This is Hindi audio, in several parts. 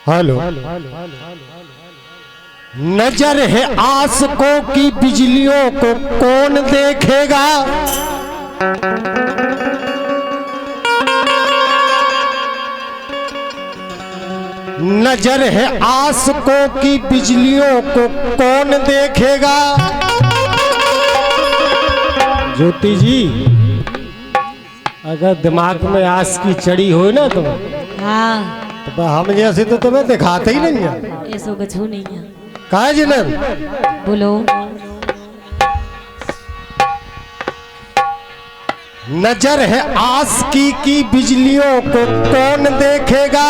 हेलो। नजर है आशिकों की बिजलियों को कौन देखेगा। नजर है आशिकों की बिजलियों को कौन देखेगा। ज्योति जी, अगर दिमाग में आस की चढ़ी हो ना तो हाँ तो हम जैसे तो तुम्हें दिखाते ही नहीं है। ऐसो कछु नहीं है। कहा जिनन बोलो। नजर है आशिकी की बिजलियों को कौन देखेगा।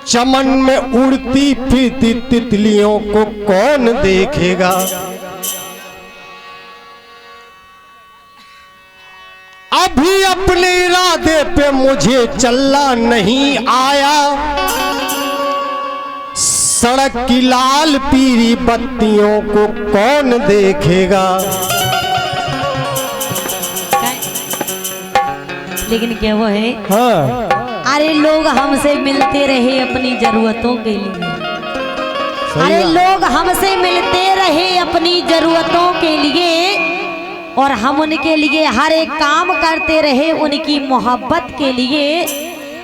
चमन में उड़ती फिरती तितलियों को कौन देखेगा। अभी अपने इरादे पे मुझे चलना नहीं आया। सड़क की लाल पीली बत्तियों को कौन देखेगा। लेकिन क्या वो है। हाँ, अरे लोग हमसे मिलते रहे अपनी जरूरतों के लिए। अरे लोग हमसे मिलते रहे अपनी जरूरतों के लिए और हम उनके लिए हर एक काम करते रहे उनकी मोहब्बत के लिए।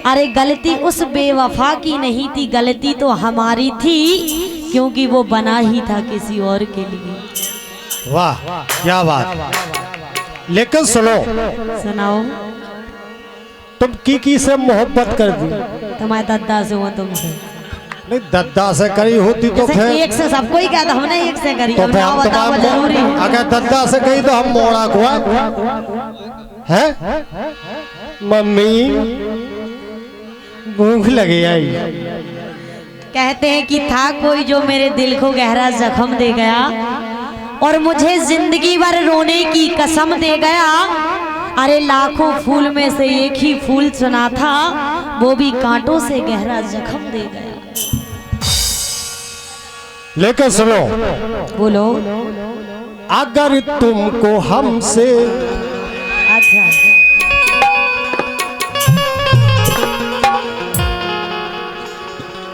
अरे गलती उस बेवफा की नहीं थी, गलती तो हमारी थी क्योंकि वो बना ही था किसी और के लिए। वाह क्या बात। लेकिन सुनो, सुनाओ। तुम की से मोहब्बत कर दी। तुम्हारे दादा से हुआ तुमसे नहीं, दद्दा से करी होती तो फिर एक से सबको ही कहता, हमने एक से करी। तो अब ना बताओ जरूरी है। अगर दद्दा से कही तो हम मोड़ा को है। मम्मी भूख लगी आई। कहते हैं कि था कोई जो मेरे दिल को गहरा जख्म दे गया और मुझे जिंदगी भर रोने की कसम दे गया। अरे लाखों फूल में से एक ही फूल चुना था, वो भी कांटों से गहरा जख्म दे गया। लेकिन सुनो, बोलो। अगर तुमको हमसे अच्छा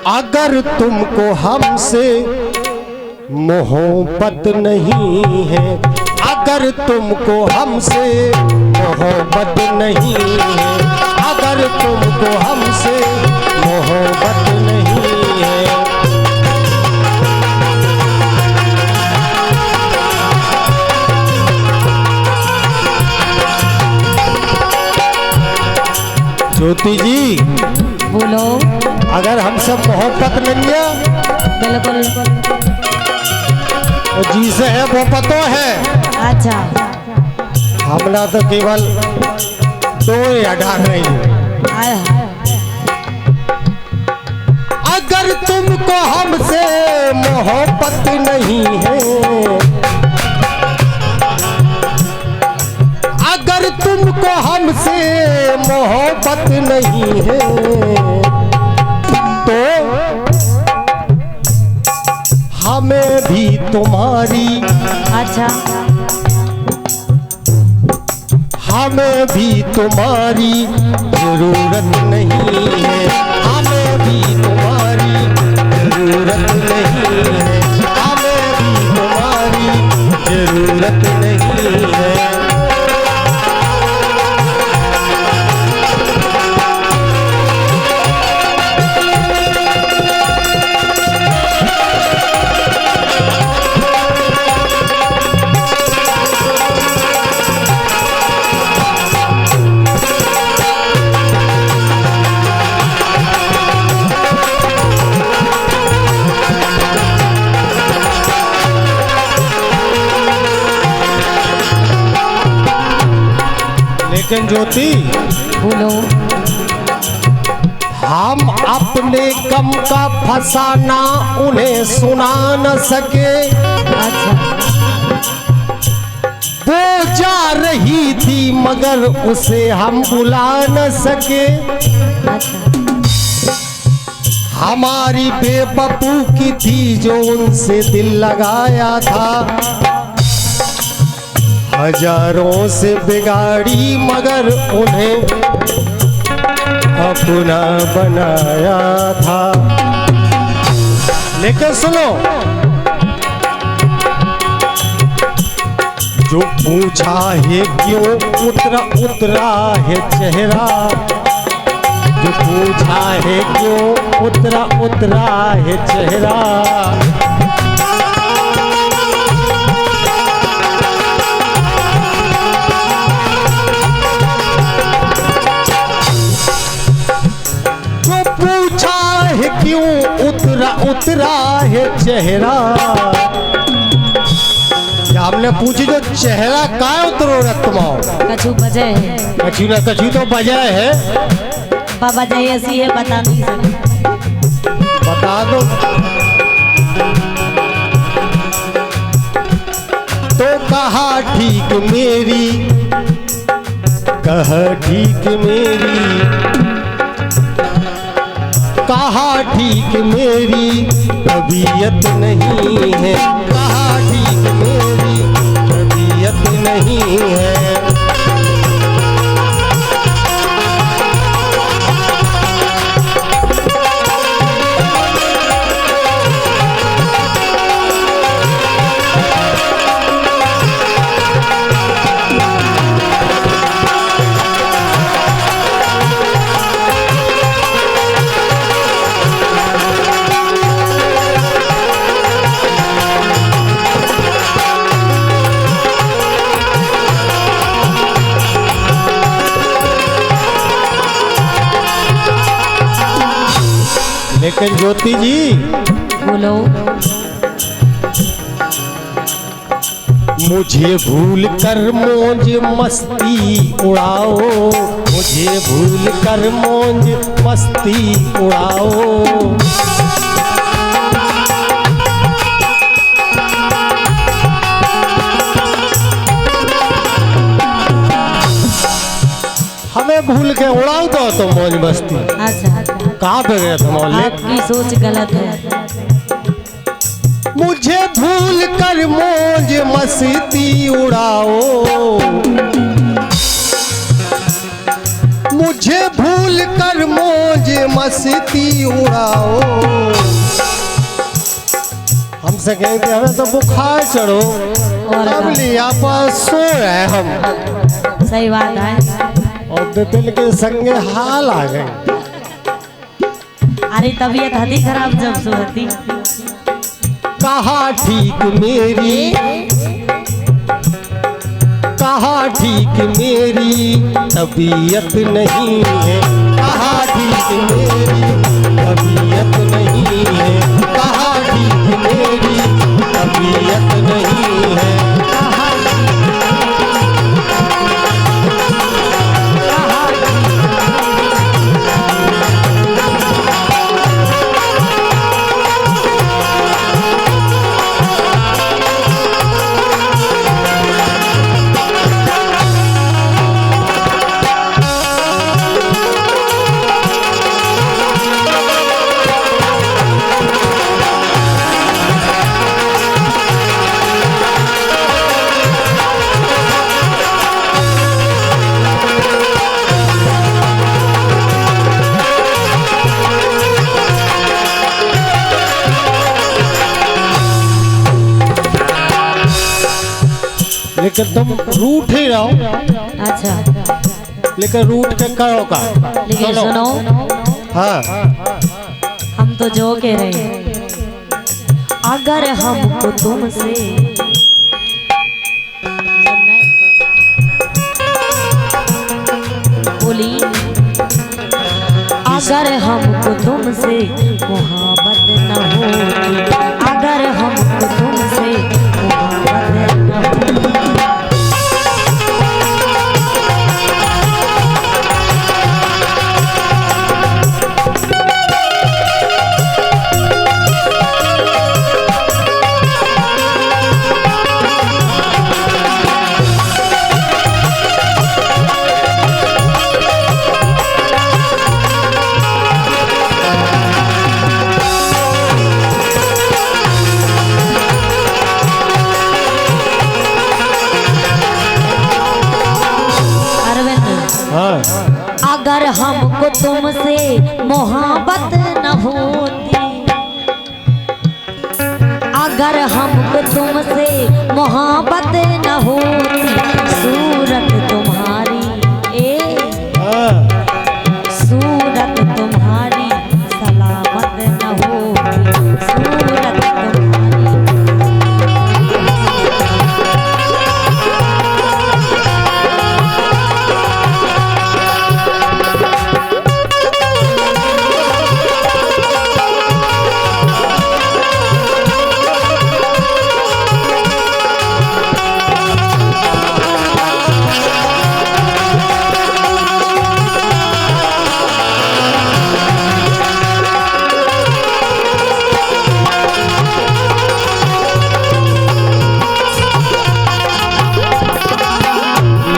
अगर तुमको हमसे मोहब्बत नहीं है। अगर तुमको हमसे मोहब्बत नहीं है। अगर तुमको हमसे मोहब्बत नहीं है। ज्योति जी, बोलो। अगर हमसे मोहब्बत नहीं है बिल्कुल। तो जी से है वो पतो है। अच्छा हमला तो केवल दो या ढाक नहीं। आय हाय। अगर तुमको हमसे मोहब्बत नहीं है। अगर तुमको हमसे मोहब्बत नहीं है तो हमें भी तुम्हारी अच्छा हमें भी तुम्हारी जरूरत नहीं है। हमें भी तुम्हारी जरूरत नहीं है। हमें भी तुम्हारी जरूरत नहीं है। लेकिन ज्योति, बोलो। हम अपने गम का फसाना उन्हें सुना न सके। अच्छा वो जा रही थी मगर उसे हम बुला न सके। अच्छा हमारी बेवकूफी की थी जो उनसे दिल लगाया था। हजारों से बिगाड़ी मगर उन्हें अपना बनाया था। लेकिन सुनो, जो पूछा है क्यों उतरा है चेहरा, जो पूछा है क्यों उतरा है चेहरा। जो पूछा है क्यों उतरा है चेहरा। हमने पूछी जो चेहरा का उतरो रत्माओ, कछु बजे है, कछु ना कछु तो बजाय है। वजह ऐसी है बता नहीं सकते। बता दो तो कहा ठीक मेरी, कहा ठीक मेरी, कहा ठीक मेरी तबीयत नहीं है, कहा ठीक मेरी तबीयत नहीं है। लेकिन ज्योति जी बोलो, मुझे भूल कर मौज मस्ती उड़ाओ, मुझे भूल कर मौज मस्ती उड़ाओ। हमें भूल के उड़ाओ तो मौज मस्ती। अच्छा कहाँ पे गया था मौलिक? आपकी सोच गलत है। मुझे भूल कर मौज मस्ती उड़ाओ, मुझे भूल कर मौज मस्ती उड़ाओ। हमसे कहते हमें तो बुखार चढ़ो और अब लिया पास सो रहे हम। सही बात है। और बिपिन के संगे हाल आ गए। अरे तबीयत हदी खराब जब सुहती। कहा ठीक मेरी, कहा ठीक मेरी तबीयत नहीं है, कहा ठीक मेरी तबीयत नहीं है, कहा ठीक मेरी तबीयत नहीं है। लेकिन तुम रूठ ही रहो। अच्छा लेकिन रूठ के करो का। लेकिन सुनो, हाँ हम तो जो कह रहे हैं, अगर हमको तुमसे बोली, अगर हमको तुमसे मोहब्बत न होती, अगर हमको तुमसे मोहब्बत न होती, अगर हमको तुमसे मोहब्बत न होती, अगर हमको तुमसे मोहब्बत न होती, सूरत तुम्हारी सूरत तुम्हारी सलामत न होती, सूरत तुम्हारी।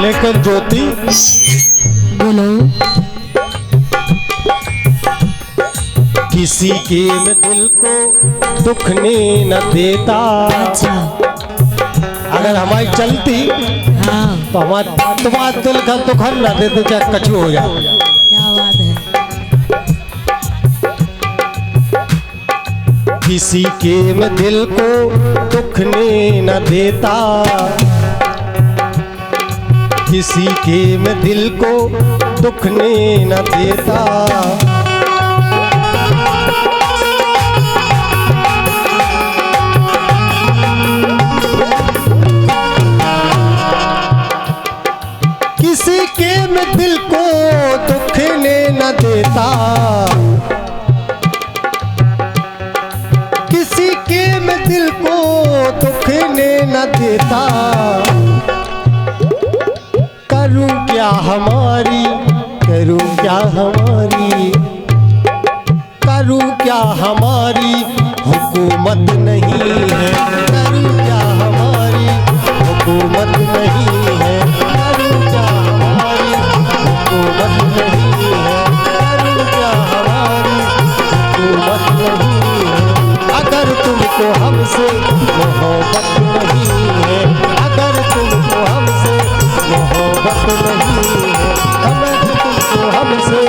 लेकिन ज्योति बोलो। किसी के में दिल को दुख ने न देता। अच्छा। अगर हमारी चलती हाँ। तो तुम्हारा दिल का दुख न देते, चाहे कछु हो जाए। क्या बात है। किसी के में दिल को दुख ने न देता, किसी के में दिल को दुख ने न देता। किसी के में दिल को दुख ने न देता, किसी के में दिल को दुख ने न देता। करूं क्या हमारी, करूं क्या हमारी, करूं क्या हमारी हुकूमत नहीं है, करूं क्या हमारी हुकूमत नहीं है, करूं क्या हमारी हुकूमत नहीं है, करूं क्या हमारी हुकूमत नहीं है। अगर तुमको हमसे मोहब्बत नहीं है, अगर तुमको हमसे मोहब्बत नहीं है, अगर तुमको हमसे